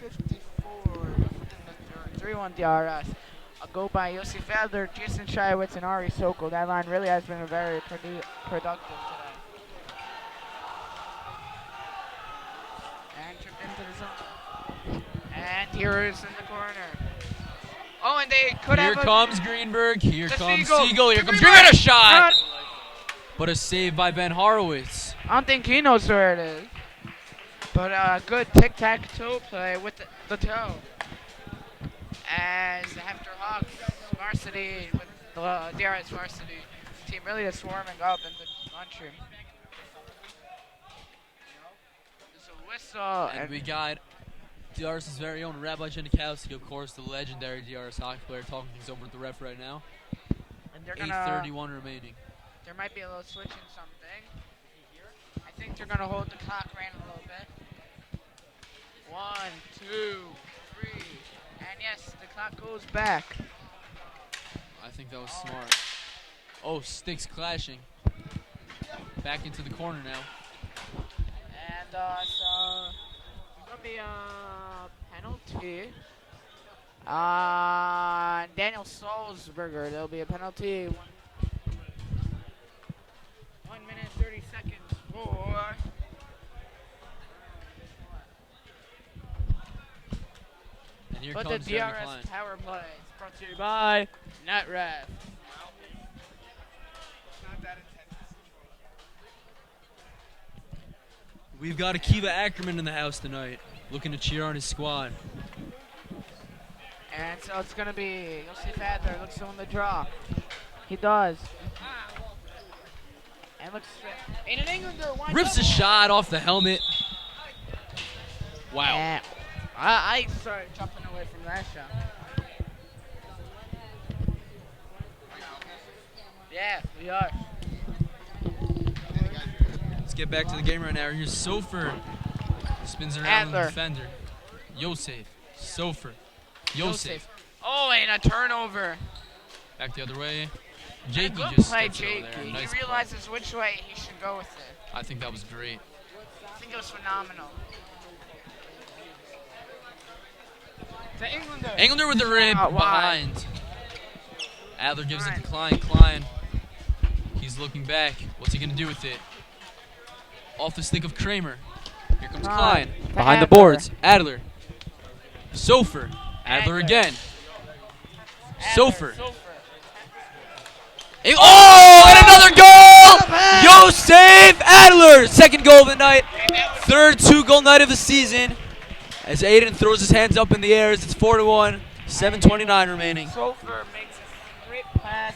8:54 in the third. 3-1 DRS. A goal by Yossi Felder, Jason Chywitz, and Ari Sokol. That line really has been very productive today. And tripped into the zone. And here is in the corner. Oh, and they could Here have. comes Greenberg. Here The comes Siegel. Siegel. Here The comes Greenberg. Greenberg. A shot. Shot. But a save by Ben Horowitz. I don't think he knows where it is. But a good tic-tac-toe play with the toe. As the HAFTR Hawks varsity, with the DRS varsity team really is swarming up in the lunchroom. There's a whistle. And we got DRS's very own Rabbi Janikowski, of course, the legendary DRS hockey player, talking things over with the ref right now. And they're gonna. 8:31 remaining. There might be a little switch in something. I think they're gonna hold the clock ran a little bit. 1, 2, 3, and yes, the clock goes back. I think that was smart. Oh, sticks clashing. Back into the corner now. And so there's gonna be a penalty. Daniel Solzberger, there'll be a penalty. 1 minute 30 seconds for. And here But the comes Jeremy DRS Klein. power play is brought to you by NetRef. We've got Akiva Ackerman in the house tonight, looking to cheer on his squad. And so it's going to be Yosef Adler looks to win the draw. He does. And looks straight. And an Englander winds Rips up. a shot off the helmet. Wow. And I started jumping away from that shot. Yeah, we are. Let's get back to the game right now. Here's Sofer. Spins around the Adler. defender. Yosef. Sofer. Yosef. Oh, and a turnover. Back the other way. Jakey Good just play, steps over Jakey. there. Nice He play. realizes which way he should go with it. I think that was great. I think it was phenomenal. The Englander. Englander with the rib Out wide. behind. Adler gives it to Klein. Klein. He's looking back. What's he going to do with it? Off the stick of Kramer. Here comes Klein. To Behind the Adler. boards. Adler. Sofer. Adler Adler. again. Adler, Sofer. Sofer. Oh, and another goal! Yosef Adler, second goal of the night, third two-goal night of the season. As Aiden throws his hands up in the air, as it's 4-1, 7:29 remaining. Sofer makes a great pass.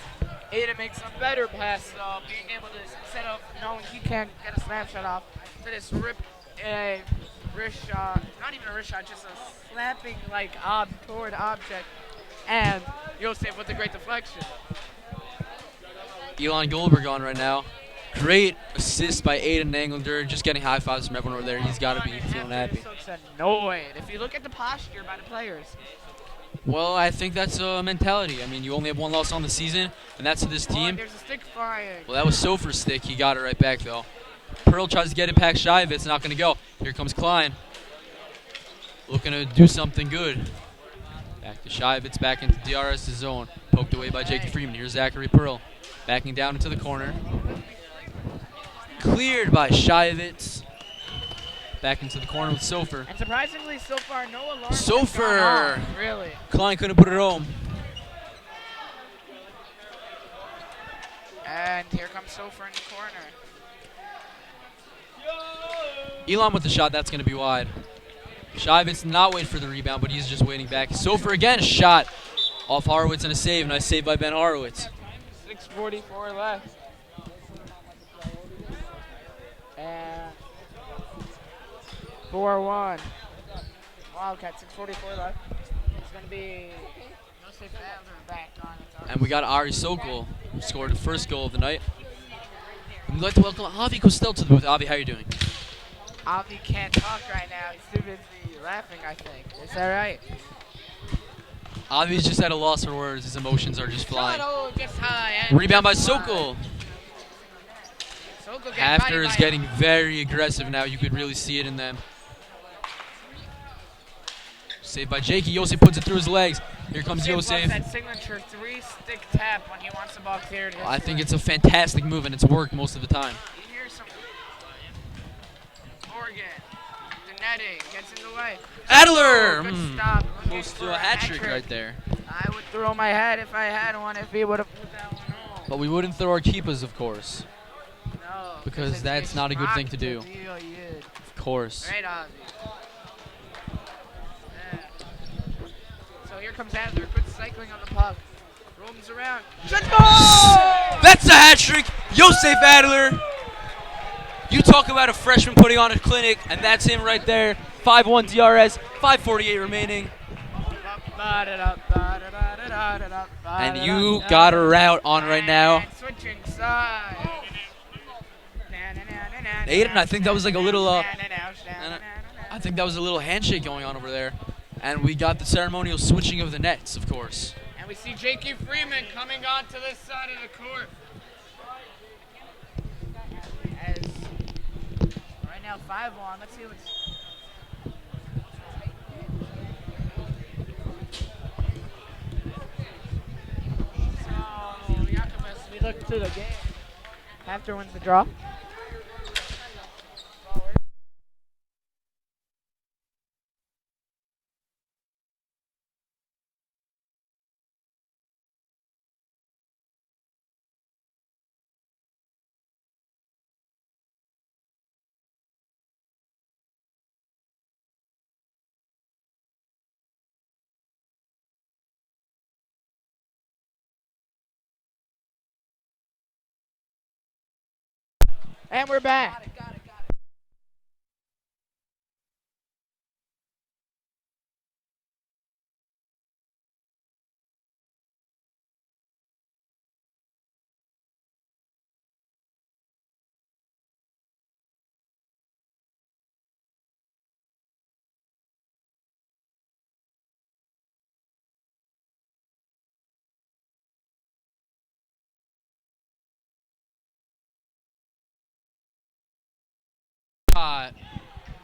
Aiden makes a better pass, though, being able to, instead of knowing he can't get a snapshot off, to just rip a wrist shot, not even a wrist shot, just a slapping like toward object, and Yosef with a great deflection. Elon Goldberg on right now. Great assist by Aiden Englander, just getting high fives from everyone over there. He's got to be feeling happy. Looks annoyed. If you look at the posture by the players, Well, I think that's a mentality. I mean, you only have one loss on the season, and that's to this oh, team. there's a stick flying. Well, that was Sofer's stick. He got it right back, though. Pearl tries to get it past shy of it. It's not going to go. Here comes Klein. Looking to do something good. Back to Shivitz, back into DRS' zone. Poked away by Jakey Freeman. Here's Zachary Pearl. Backing down into the corner. Cleared by Shivitz. Back into the corner with Sofer. And surprisingly, so far, no alarm. has Sofer. gone off, really. Klein couldn't put it home. And here comes Sofer in the corner. Elon with the shot. That's going to be wide. Shivitz not waiting for the rebound, but he's just waiting back. Sofer again, shot off Horowitz and a save. Nice save by Ben Horowitz. 6:44 left. And 4-1. Wildcat, 6:44 left. It's going to be Yosef Adler back on it. And we got Ari Sokol, who scored the first goal of the night. And we'd like to welcome Avi Costel to the booth. Avi, how you doing? Avi can't talk right now. He's too busy laughing, I think. Is that right? Avi's just at a loss for words. His emotions are just flying. Shuttle gets high. And Rebound by gets Sokol. wide. Sokol gets HAFTR is body getting very aggressive now. You could really see it in them. Saved by Jakey. Yosef puts it through his legs. Here comes Yosef. That signature three-stick tap when he wants the ball cleared. I think it's a fantastic move, and it's worked most of the time. Here's some Oregon. The netting gets in the way. Adler! Good stop. Close to a hat trick right there. I would throw my hat if I had one if he would have put that one on. But we wouldn't throw our keepers, of course. No, Because it's that's not a good thing to do. rock deal, yeah. Of course. Right, Ozzy. Yeah. So here comes Adler. Good cycling on the puck. Rolls around. Shot goal! That's a hat trick. Yosef Adler. You talk about a freshman putting on a clinic, and that's him right there. 5-1 DRS, 5:48 remaining. And you got a route on right now. And switching side. Aiden, I think that was like a little, I think that was a little handshake going on over there. And we got the ceremonial switching of the nets, of course. And we see Jakey Freeman coming on to this side of the court. As right now 5-1. Let's see what's. So Yakubas, we look to the game. HAFTR wins the draw. And we're back. Hot.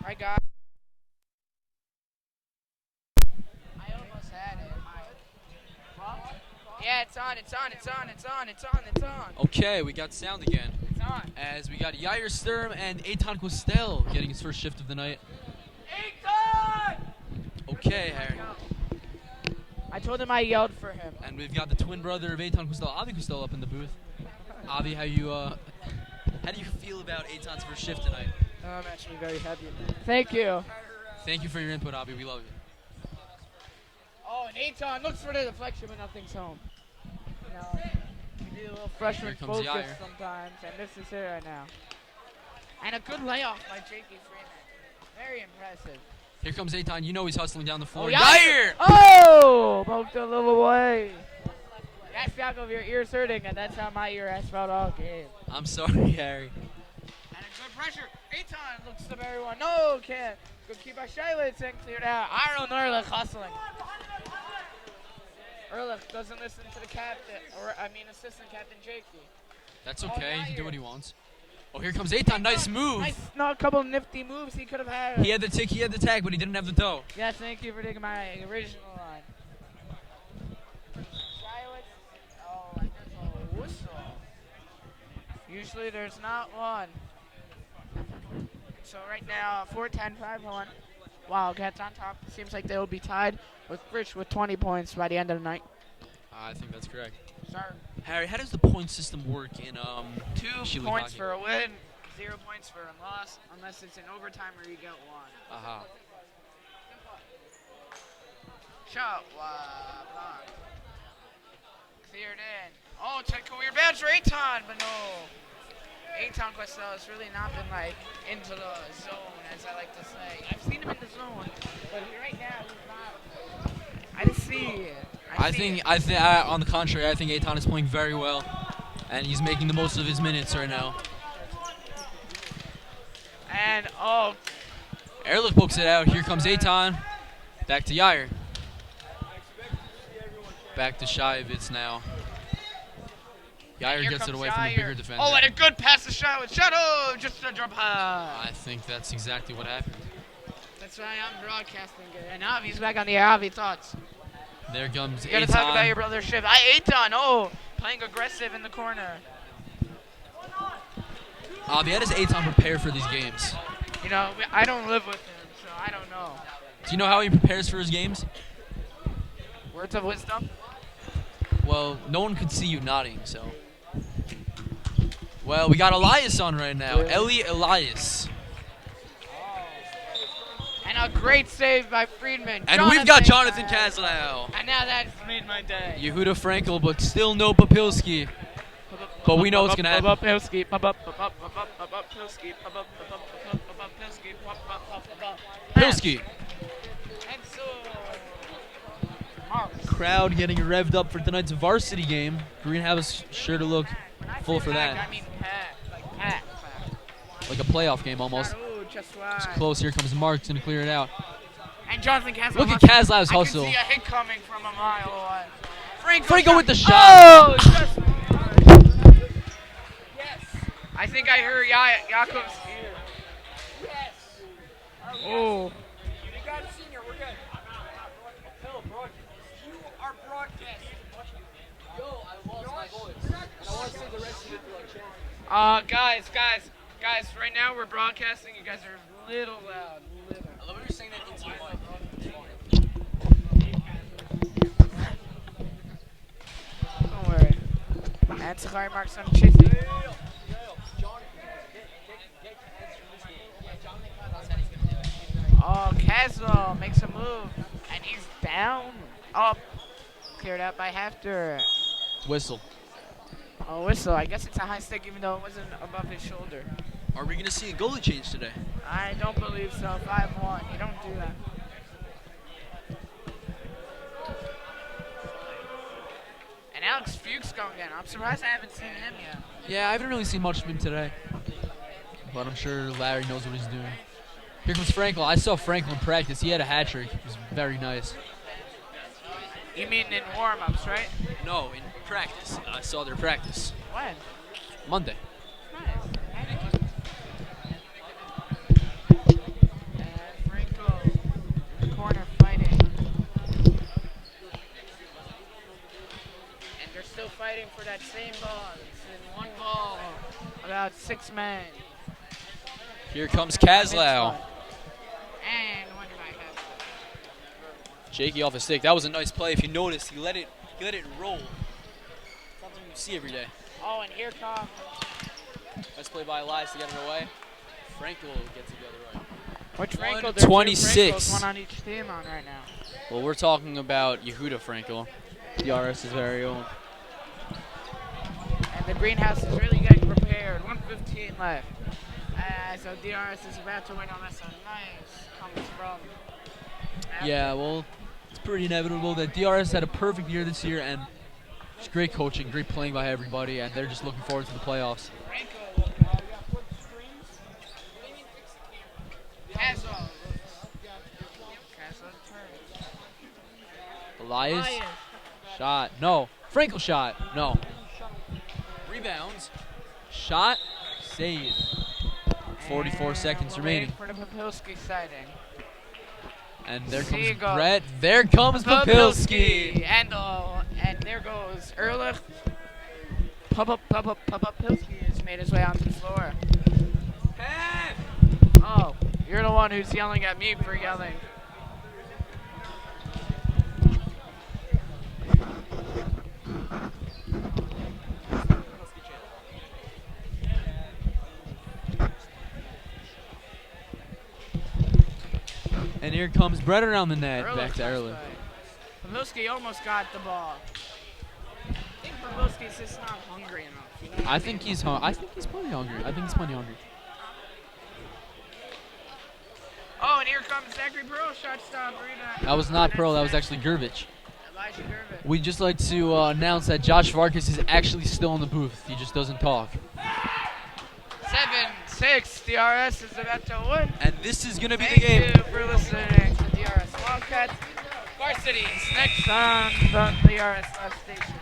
I got. I almost had it. Yeah, it's on. It's on. Okay, we got sound again. It's on. As we got Yair Sturm and Eitan Costel getting his first shift of the night. Eitan! Okay, Harry. I told him I yelled for him. And we've got the twin brother of Eitan Costel, Avi Costel, up in the booth. Avi, how do you feel about Eitan's first shift tonight? I'm actually very happy. Thank you. Thank you for your input, Avi. We love you. Oh, and Eitan looks for the deflection, but nothing's home. You know, you need a little freshman Here comes focus Yair. sometimes, and this is it right now. And a good layoff by J.K. Freeman. Very impressive. Here comes Eitan. You know he's hustling down the floor. Oh, Yair! Oh! Poked a little away. That's Yaakov, your ear's hurting, and that's how my ear has felt all game. I'm sorry, Harry. And a good pressure. Eitan looks the very one. No, can't. Good keep by Shailitz and cleared out. Aaron Ehrlich hustling. Ehrlich doesn't listen to the captain, assistant captain Jakey. That's okay. He can do what he wants. Oh, here comes Eitan. Nice move. Nice, a couple nifty moves he could have had. He had the tick, he had the tag, but he didn't have the dough. Yes, thank you for taking my original line. Shailitz. Oh, and there's a whistle. Usually there's not one. So right now, 4-10, 5-1. Wildcats on top. Seems like they will be tied with Rich with 20 points by the end of the night. I think that's correct. Sorry. Harry, how does the point system work in 2 Shealy points hockey? for a win, 0 points for a loss, unless it's in overtime where you get 1. Aha. Shot, blocked. Cleared in. Oh, check career bounce for Eitan, but no. Eitan Questel has really not been into the zone, as I like to say. I've seen him in the zone, but right now he's not. I didn't see it. I think on the contrary, I think Eitan is playing very well, and he's making the most of his minutes right now. And Ehrlich pokes it out. Here comes Eitan. Back to Yair. Back to Shaivitz now. Yair here gets it comes away from the Yair. bigger defender. Oh, and a good pass to Shailitz. Shadow, just a jump high. I think that's exactly what happened. That's why I'm broadcasting it. And Avi's back on the air. Avi, thoughts? There comes You gotta talk about your Eitan. brother's shift. Eitan, playing aggressive in the corner. How does Eitan prepare for these games? You know, I don't live with him, so I don't know. Do you know how he prepares for his games? Words of wisdom? Well, no one could see you nodding, so. Well, we got Elias on right now. Eli Elias. And a great save by Friedman. And we've got Jonathan Kaslow. And now that's made my day. Yehuda Frankel, but still no Papilski. But we know what's going to happen. Pilski. And so, Crowd getting revved up for tonight's varsity game. Greenhouse sure to look full for that. I mean, pack. Like a playoff game almost. Just right. It's close. Here comes Mark's going to clear it out. And Jonathan Kaslow. Look at Kaslow's hustle. I can see a hit coming from a mile away. Franco with the shot. Oh, just yes. I think I heard Yakov's ear. Yes. Oh. You got a senior. We're good. You are broadcasting. Yo, I lost my voice. And I want to say the rest of it like guys, right now we're broadcasting. You guys are a little loud. I love when you're saying that into your mic. Don't worry. And Sakari Marks on Chitty. Oh, Caswell makes a move. And he's down. Up. Cleared out by HAFTR. Whistle. Oh, whistle. I guess it's a high stick even though it wasn't above his shoulder. Are we going to see a goalie change today? I don't believe so. 5-1. You don't do that. And Alex Fuchs going in. I'm surprised I haven't seen him yet. Yeah, I haven't really seen much of him today. But I'm sure Larry knows what he's doing. Here comes Frankel. I saw Frankel in practice. He had a hat trick. It was very nice. You mean in warm-ups, right? No, in practice. I saw their practice. When? Monday. Nice. And Franco in the corner fighting. And they're still fighting for that same ball. It's in one ball. About 6 men. Here comes Kazlau. And one by Kazlau. Jakey off his stick. That was a nice play. If you notice, he let it roll. Something you see every day. Oh, and here comes. Nice play by Elias to get it away. Frankel gets it the other way. Which Frankel? 126. One on each team on right now. Well, we're talking about Yehuda Frankel. DRS's very own. And the greenhouse is really getting prepared. 1:15 left. So DRS is about to win on this one. Nice comes from. Yeah, well, it's pretty inevitable that DRS had a perfect year this year, and it's great coaching, great playing by everybody, and they're just looking forward to the playoffs. Elias, shot, no. Frankel shot, no. Rebounds, shot, save. 44 seconds remaining. For the Papilski sighting. And there comes Seagull. Brett. There comes Papilski. And there goes Ehrlich. Papilski has made his way onto the floor. Oh, you're the one who's yelling at me for yelling. And here comes Brett around the net. Ehrlich Back to Ehrlich. Papilski almost got the ball. I think Papilski's just not hungry enough. You know I think he's plenty hungry. Oh, and here comes Zachary Pearl, shot stop. That was not Pearl. That was actually Gurvich. Elijah Gurvich. We'd just like to announce that Josh Vargas is actually still in the booth. He just doesn't talk. 7-6. DRS is about to win. And this is going to be the game. Thank you for listening to DRS Wildcats. Varsities next on the DRS Live Station.